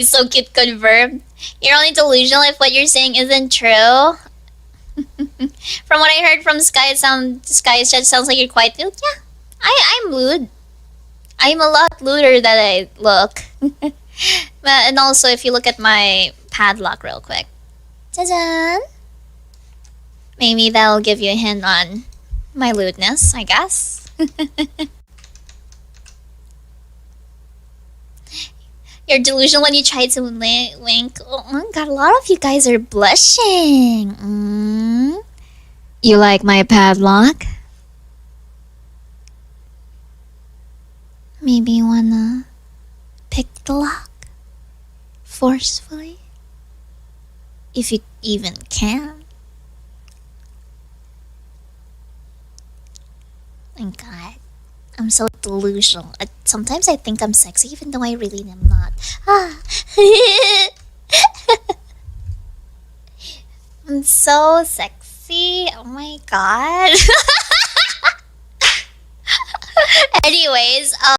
So cute, confirmed. You're only delusional if what you're saying isn't true. From what I heard from Sky's chat sounds like you're quite lewd. Yeah, I'm lewd. I'm a lot lewder than I look. And also, if you look at my padlock real quick, ta-da! Maybe that'll give you a hint on my lewdness, I guess. You're delusional when you try to wink. Oh my god, a lot of you guys are blushing. You like my padlock? Maybe you wanna pick the lock forcefully? If you even can. Thank God. I'm so delusional. Sometimes I think I'm sexy even though I really am not. I'm so sexy. Oh my god. Anyways,